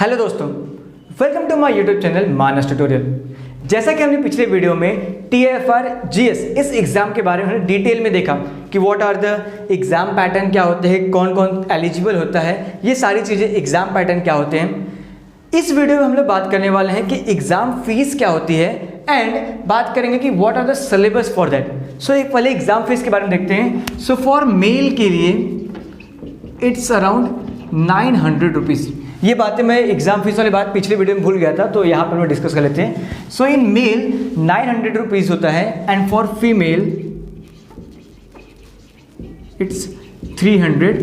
Hello दोस्तों, welcome to my YouTube channel Manas tutorial. जैसा कि हमने पिछले वीडियो में TFR GS इस एग्ज़ाम के बारे में डिटेल में देखा कि what are the exam pattern, क्या होते हैं, कौन कौन एलिजिबल होता है, ये सारी चीज़ें एग्ज़ाम पैटर्न क्या होते हैं। इस वीडियो में हम लोग बात करने वाले हैं कि एग्ज़ाम फीस क्या होती है एंड बात करेंगे कि what are the syllabus for that. So एक पहले एग्ज़ाम फीस के बारे में देखते हैं। सो फॉर मेल के लिए इट्स अराउंड 900 रुपीज़। ये बातें मैं एग्जाम फीस वाली बात पिछले वीडियो में भूल गया था, तो यहाँ पर मैं डिस्कस कर लेते हैं। सो इन मेल 900 रुपीज़ होता है and for female it's 300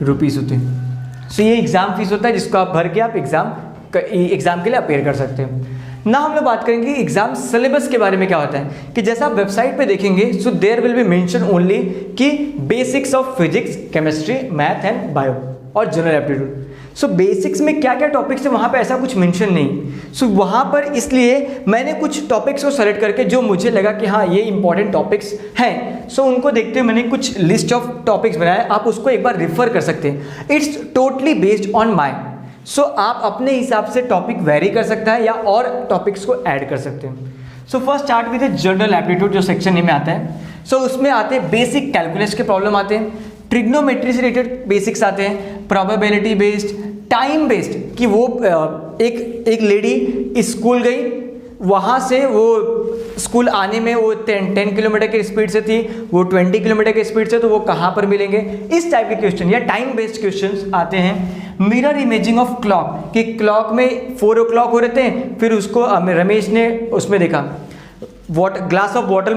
rupees होते हैं। सो ये एग्ज़ाम फीस होता है जिसको आप भर के आप एग्ज़ाम के लिए अपेयर कर सकते हैं। ना हम लोग बात करेंगे एग्जाम सिलेबस के बारे में क्या होता है कि जैसा आप वेबसाइट पे देखेंगे, so there will be mention only कि basics of physics, chemistry, math and bio और जनरल एप्टीट्यूड। सो बेसिक्स में क्या क्या टॉपिक्स है वहाँ पे ऐसा कुछ मेंशन नहीं। सो वहाँ पर इसलिए मैंने कुछ टॉपिक्स को सेलेक्ट करके जो मुझे लगा कि हाँ ये इंपॉर्टेंट टॉपिक्स हैं, सो उनको देखते हुए मैंने कुछ लिस्ट ऑफ टॉपिक्स बनाए। आप उसको एक बार रेफर कर सकते हैं। It's totally based on my. So आप अपने हिसाब से टॉपिक वेरी कर सकता है या और टॉपिक्स को ऐड कर सकते हैं। So first start with general aptitude जो सेक्शन ए में आता है। सो उसमें आते हैं बेसिक कैलकुलस के प्रॉब्लम आते हैं, ट्रिग्नोमेट्री से रिलेटेड बेसिक्स आते हैं, प्रोबेबिलिटी बेस्ड, टाइम बेस्ड कि वो एक लेडी स्कूल गई, वहाँ से वो स्कूल आने में वो 10 किलोमीटर की स्पीड से थी, वो 20 किलोमीटर की स्पीड से, तो वो कहाँ पर मिलेंगे, इस टाइप के क्वेश्चन या टाइम बेस्ड क्वेश्चंस आते हैं। मिरर इमेजिंग ऑफ क्लॉक कि क्लॉक में 4 o'clock हो रहे थे, फिर उसको रमेश ने उसमें देखा ग्लास ऑफ वाटर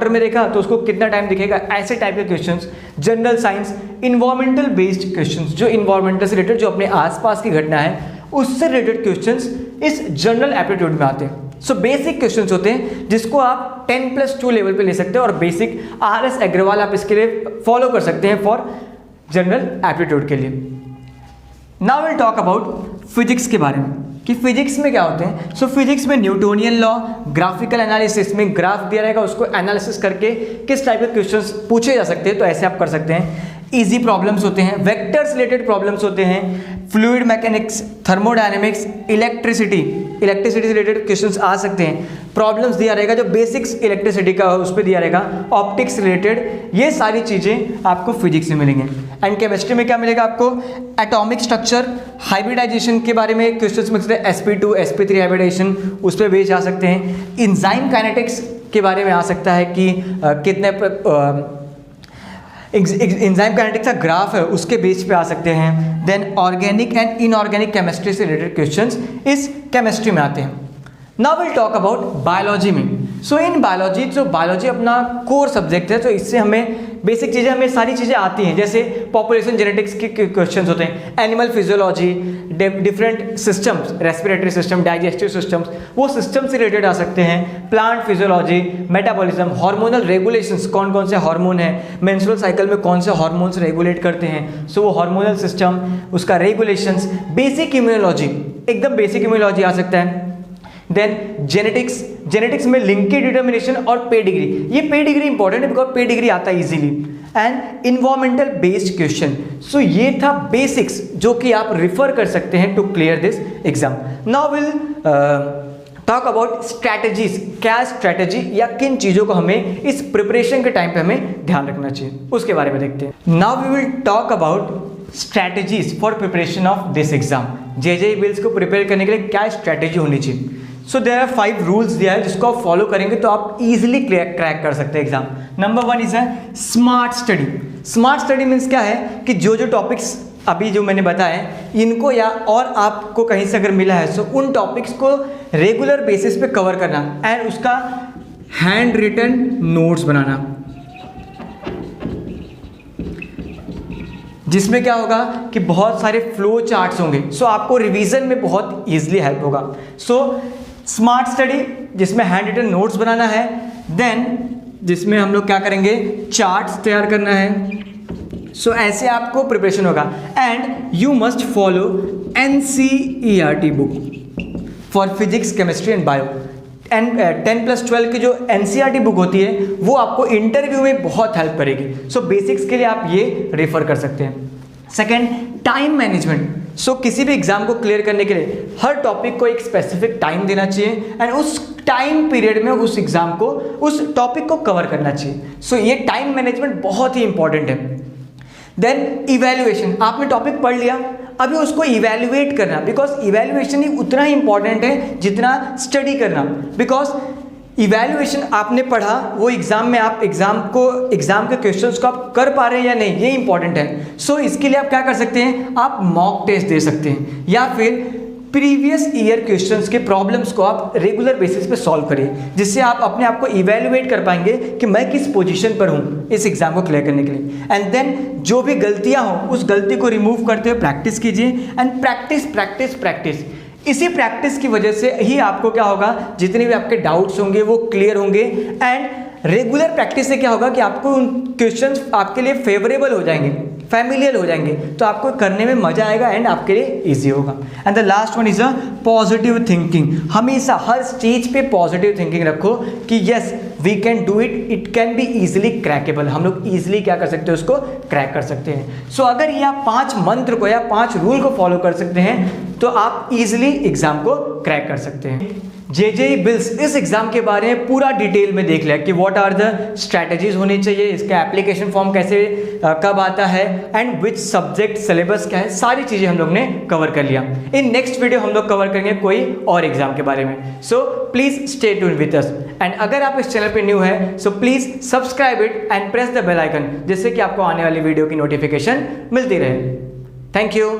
में देखा तो उसको कितना टाइम दिखेगा, ऐसे टाइप के questions. General science, environmental based questions जो इन्वायरमेंटल से रिलेटेड, जो अपने आसपास की घटना है उससे रिलेटेड क्वेश्चंस इस जनरल एप्टीट्यूड में आते हैं। सो बेसिक क्वेश्चंस होते हैं जिसको आप 10+2 लेवल पे ले सकते हैं और बेसिक RS अग्रवाल आप इसके लिए फॉलो कर सकते हैं फॉर जनरल एप्टीट्यूड के लिए। Now will talk about physics के बारे में कि फिजिक्स में क्या होते हैं। सो फिजिक्स में न्यूटोनियन लॉ, ग्राफिकल एनालिसिस में ग्राफ दिया रहेगा, उसको एनालिसिस करके किस टाइप के क्वेश्चंस पूछे जा सकते हैं, तो ऐसे आप कर सकते हैं। इजी प्रॉब्लम्स होते हैं, वेक्टर्स रिलेटेड प्रॉब्लम्स होते हैं, फ्लूइड मैकेनिक्स, थर्मोडायनेमिक्स, इलेक्ट्रिसिटी से रिलेटेड क्वेश्चंस आ सकते हैं। प्रॉब्लम्स दिया रहेगा जो बेसिक्स इलेक्ट्रिसिटी का उस पर दिया रहेगा, ऑप्टिक्स रिलेटेड, ये सारी चीज़ें आपको फिजिक्स में मिलेंगे। एंड केमिस्ट्री में क्या मिलेगा आपको, एटॉमिक स्ट्रक्चर, हाइब्रिडाइजेशन के बारे में क्वेश्चंस मिलते हैं, sp2 sp3 हाइब्रिडाइजेशन उस पर बेस आ सकते हैं। इंजाइम काइनेटिक्स के बारे में आ सकता है कि कितने एंजाइम काइनेटिक्स का ग्राफ है उसके बेस पे आ सकते हैं। Then organic and inorganic chemistry से रिलेटेड क्वेश्चंस इस केमिस्ट्री में आते हैं। Now will talk about biology में। सो इन बायोलॉजी, जो बायोलॉजी अपना कोर सब्जेक्ट है, तो इससे हमें बेसिक चीज़ें, हमें सारी चीज़ें आती हैं, जैसे पॉपुलेशन जेनेटिक्स के क्वेश्चंस होते हैं, animal physiology, different systems, respiratory system, digestive systems, वो सिस्टम से रिलेटेड आ सकते हैं। Plant physiology, metabolism, hormonal regulations, कौन कौन से हार्मोन है, मेंस्ट्रुअल साइकिल में कौन से हार्मोन्स रेगुलेट करते हैं, सो वो हार्मोनल सिस्टम, उसका रेगुलेशंस। बेसिक इम्यूनोलॉजी, एकदम बेसिक इम्यूनोलॉजी आ सकता है। देन जेनेटिक्स में लिंकेज डिटर्मिनेशन और पे डिग्री, ये पे डिग्री इंपॉर्टेंट है बिकॉज पे डिग्री आता है easily. And environmental based question. So ये था बेसिक्स जो कि आप रिफर कर सकते हैं to clear this exam. Now will talk about strategies, क्या स्ट्रैटेजी या किन चीज़ों को हमें इस प्रिपरेशन के टाइम पे हमें ध्यान रखना चाहिए, उसके बारे में देखते हैं। Now we will talk about strategies for preparation of this exam. JEE mains को प्रिपेयर करने के लिए क्या स्ट्रैटेजी होनी चाहिए। सो देयर आर 5 रूल्स दिया है जिसको आप फॉलो करेंगे तो आप इजीली क्रैक कर सकते हैं एग्जाम। नंबर 1 इज है smart study. Smart study means क्या है कि जो टॉपिक्स अभी जो मैंने बताए इनको या और आपको कहीं से अगर मिला है, सो उन टॉपिक्स को रेगुलर बेसिस पे कवर करना एंड उसका हैंड रिटन नोट्स बनाना, जिसमें क्या होगा कि बहुत सारे फ्लो चार्ट्स होंगे, सो आपको रिवीजन में बहुत ईजिली हेल्प होगा। सो स्मार्ट स्टडी जिसमें हैंड रिटन नोट्स बनाना है, देन जिसमें हम लोग क्या करेंगे, चार्ट्स तैयार करना है। सो ऐसे आपको प्रिपरेशन होगा। And you must follow NCERT book for physics, chemistry and bio. And 10+12 की जो NCERT बुक होती है वो आपको इंटरव्यू में बहुत हेल्प करेगी। सो बेसिक्स के लिए आप ये रेफर कर सकते हैं। Second, time management. सो किसी भी एग्जाम को क्लियर करने के लिए हर टॉपिक को एक स्पेसिफिक टाइम देना चाहिए एंड उस टाइम पीरियड में उस एग्जाम को, उस टॉपिक को कवर करना चाहिए। सो ये टाइम मैनेजमेंट बहुत ही इंपॉर्टेंट है। देन इवैल्यूएशन, आपने टॉपिक पढ़ लिया, अभी उसको इवैल्यूएट करना, बिकॉज इवैल्यूएशन ही उतना ही इंपॉर्टेंट है जितना स्टडी करना। बिकॉज इवैल्यूएशन आपने पढ़ा, वो एग्जाम में आप एग्जाम के क्वेश्चंस को आप कर पा रहे हैं या नहीं, ये इंपॉर्टेंट है। सो इसके लिए आप क्या कर सकते हैं, आप मॉक टेस्ट दे सकते हैं या फिर प्रीवियस ईयर क्वेश्चंस के प्रॉब्लम्स को आप रेगुलर बेसिस पे सॉल्व करिए, जिससे आप अपने आप को इवैल्यूएट कर पाएंगे कि मैं किस पोजीशन पर हूँ इस एग्जाम को क्लियर करने के लिए। एंड देन जो भी गलतियाँ हों उस गलती को रिमूव करते हुए प्रैक्टिस कीजिए एंड प्रैक्टिस प्रैक्टिस प्रैक्टिस। इसी प्रैक्टिस की वजह से ही आपको क्या होगा, जितने भी आपके डाउट्स होंगे वो क्लियर होंगे। एंड रेगुलर प्रैक्टिस से क्या होगा कि आपको उन क्वेश्चंस आपके लिए फेवरेबल हो जाएंगे, फैमिलियर हो जाएंगे, तो आपको करने में मजा आएगा एंड आपके लिए इजी होगा। And the last one is a positive thinking. हमेशा हर स्टेज पे पॉजिटिव थिंकिंग रखो कि yes we can do it, it can be easily crackable. हम लोग इजिली क्या कर सकते हैं, उसको क्रैक कर सकते हैं। सो अगर ये आप 5 मंत्र को या 5 रूल को फॉलो कर सकते हैं तो आप इजिली एग्जाम को क्रैक कर सकते हैं। JEE बिल्स इस एग्जाम के बारे में पूरा डिटेल में देख लिया कि व्हाट आर द स्ट्रैटेजीज होनी चाहिए, इसका एप्लीकेशन फॉर्म कैसे कब आता है एंड विच सब्जेक्ट सिलेबस क्या है, सारी चीज़ें हम लोग ने कवर कर लिया। इन नेक्स्ट वीडियो हम लोग कवर करेंगे कोई और एग्जाम के बारे में। So please stay tuned with us and अगर आप इस चैनल पे न्यू है so please subscribe it and press the bell icon, जिससे कि आपको आने वाली वीडियो की नोटिफिकेशन मिलती रहे। Thank you.